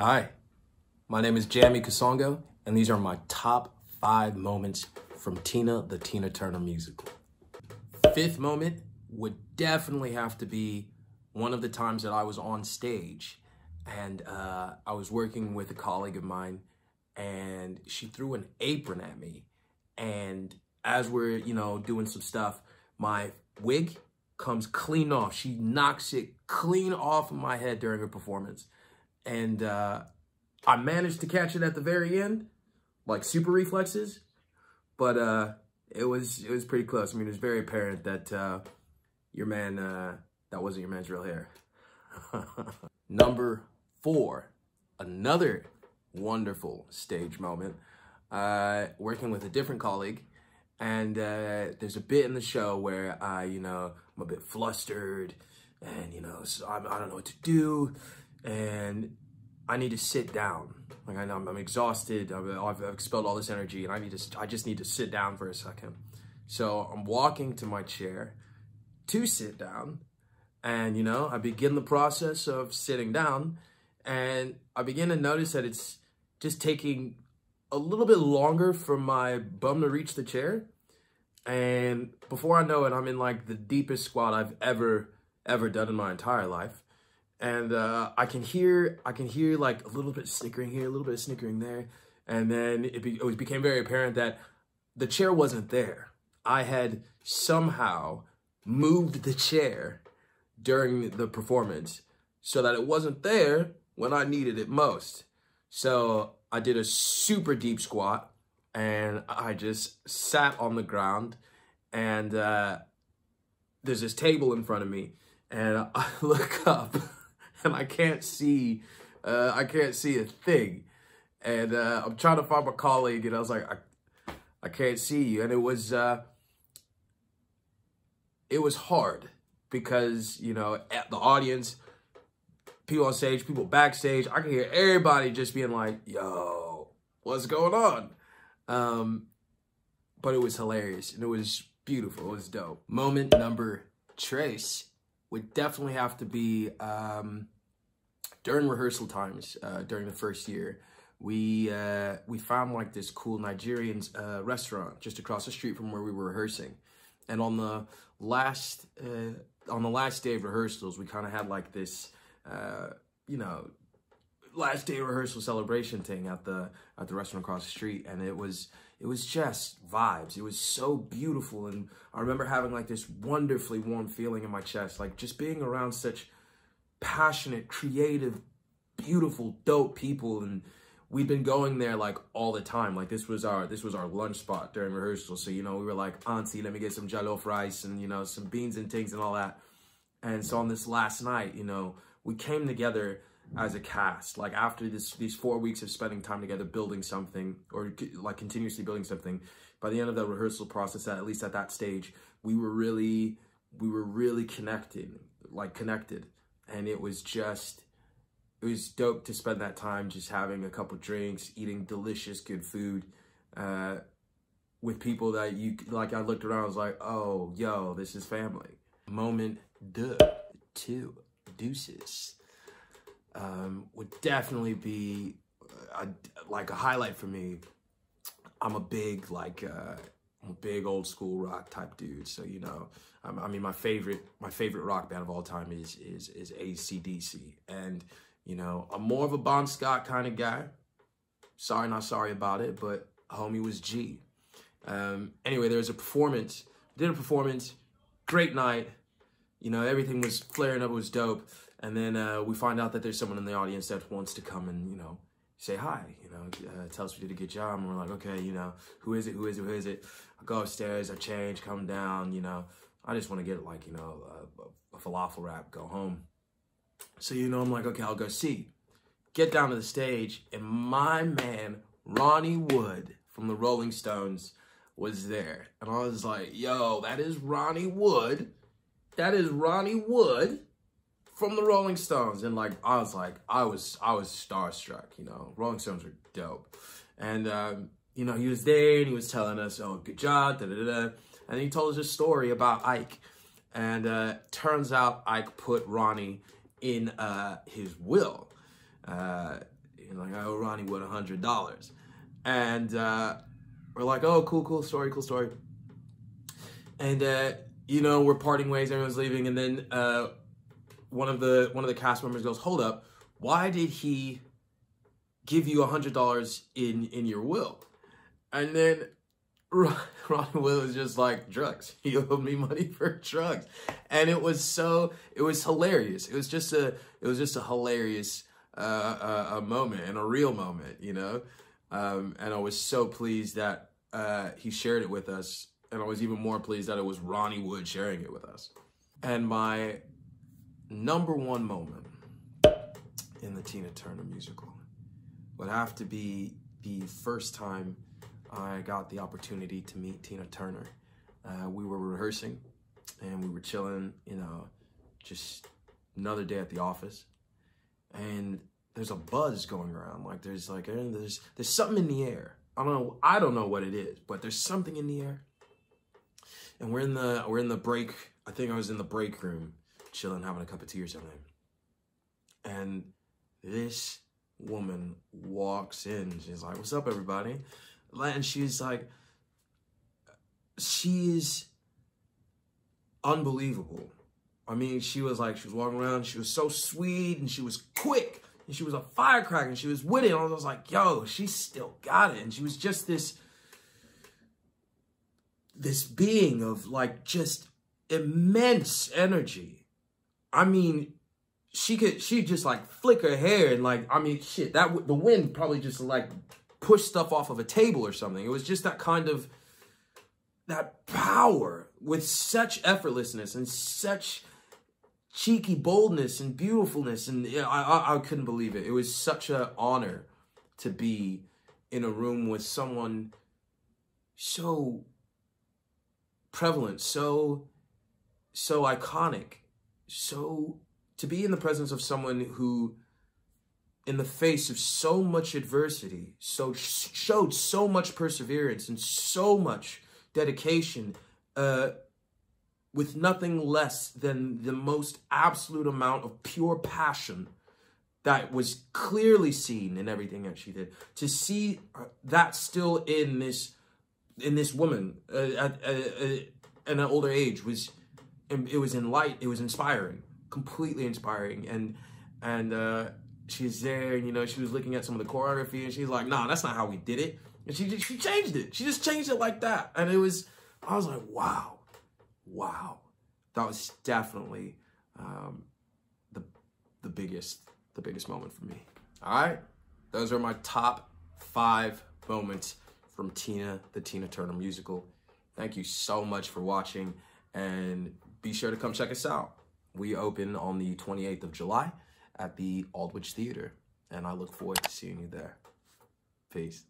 Hi, my name is Jammy Kasongo, and these are my top 5 moments from Tina, the Tina Turner musical. Fifth moment would definitely have to be one of the times that I was on stage and I was working with a colleague of mine and she threw an apron at me. And as we're, doing some stuff, my wig comes clean off. She knocks it clean off of my head during her performance. And I managed to catch it at the very end, like super reflexes, but it was pretty close. I mean, it was very apparent that your man, that wasn't your man's real hair. Number 4, another wonderful stage moment, working with a different colleague. And there's a bit in the show where I'm a bit flustered and, so I don't know what to do. And I need to sit down. Like I'm exhausted. I've expelled all this energy, and I just need to sit down for a second. So I'm walking to my chair to sit down, and I begin the process of sitting down, and I begin to notice that it's just taking a little bit longer for my bum to reach the chair. And before I know it, I'm in like the deepest squat I've ever done in my entire life. And I can hear like a little bit of snickering here, a little bit of snickering there. And then it became very apparent that the chair wasn't there. I had somehow moved the chair during the performance so that it wasn't there when I needed it most. So I did a super deep squat and I just sat on the ground, and there's this table in front of me, and I look up and I can't see a thing. And I'm trying to find my colleague, and I was like, I can't see you. And it was hard because, at the audience, people on stage, people backstage, I could hear everybody just being like, yo, what's going on? But it was hilarious, and it was beautiful. It was dope. Moment number trace would definitely have to be during rehearsal times. During the first year, we found like this cool Nigerian restaurant just across the street from where we were rehearsing. And on the last day of rehearsals, we kind of had like this last day rehearsal celebration thing at the restaurant across the street, and it was just vibes. It was so beautiful, and I remember having like this wonderfully warm feeling in my chest, like just being around such passionate, creative, beautiful, dope people. And we'd been going there like all the time. Like this was our lunch spot during rehearsal. So we were like, auntie, let me get some jollof rice and some beans and things and all that. And so on this last night, we came together as a cast. Like after these 4 weeks of spending time together building something, or like continuously building something, by the end of the rehearsal process, at least at that stage, we were really connected. And it was dope to spend that time just having a couple drinks, eating delicious, good food, with people that I looked around, I was like, oh, yo, this is family. Moment 2, deuces, would definitely be a highlight for me. I'm a big old school rock type dude. So, I mean, my favorite rock band of all time is AC/DC. And, I'm more of a Bon Scott kind of guy. Sorry, not sorry about it, but homie was G. Anyway, there was a performance, did a performance, great night. Everything was flaring up, it was dope. And then we find out that there's someone in the audience that wants to come and, say hi, tell us we did a good job. And we're like, okay, who is it? I go upstairs, I change, come down, I just want to get like, a falafel wrap, go home. So, I'm like, okay, I'll go see. Get down to the stage, and my man, Ronnie Wood from the Rolling Stones was there. And I was like, yo, that is Ronnie Wood. That is Ronnie Wood from the Rolling Stones. And I was starstruck, Rolling Stones were dope. And, he was there and he was telling us, oh, good job, da-da-da-da. And he told us a story about Ike. And turns out Ike put Ronnie in his will. And like, I owe Ronnie Wood $100. And we're like, oh, cool story. And you know, we're parting ways, everyone's leaving, and then one of the cast members goes, hold up, why did he give you $100 in your will? And then Ronnie Wood was just like, drugs. He owed me money for drugs. And it was hilarious. It was just a hilarious a moment, and a real moment, you know? And I was so pleased that he shared it with us. And I was even more pleased that it was Ronnie Wood sharing it with us. And my number one moment in the Tina Turner musical would have to be the first time I got the opportunity to meet Tina Turner. We were rehearsing and we were chilling, you know, just another day at the office. And there's a buzz going around. Like there's something in the air. I don't know what it is, but there's something in the air. And we're in the break. I think I was in the break room, chilling, having a cup of tea or something. And this woman walks in. She's like, "What's up, everybody?" And she's like, she's unbelievable. I mean, she was walking around. She was so sweet, and she was quick, and she was a firecracker, and she was with it. And I was like, yo, she still got it. And she was just this being of like just immense energy. I mean, she just like flick her hair and like, I mean, shit, the wind probably just like pushed stuff off of a table or something. It was just that kind of, that power with such effortlessness and such cheeky boldness and beautifulness. And I couldn't believe it. It was such an honor to be in a room with someone so prevalent, so iconic, to be in the presence of someone who, in the face of so much adversity, showed so much perseverance and so much dedication, with nothing less than the most absolute amount of pure passion that was clearly seen in everything that she did. To see that still in this woman at an older age was inspiring, completely inspiring. And she's there, and you know, she was looking at some of the choreography, and she's like, "Nah, that's not how we did it." And she changed it. She just changed it like that. And I was like, wow, that was definitely the biggest moment for me. All right, those are my top 5 moments from the Tina Turner musical. Thank you so much for watching, and be sure to come check us out. We open on the 28th of July at the Aldwych Theater, and I look forward to seeing you there. Peace.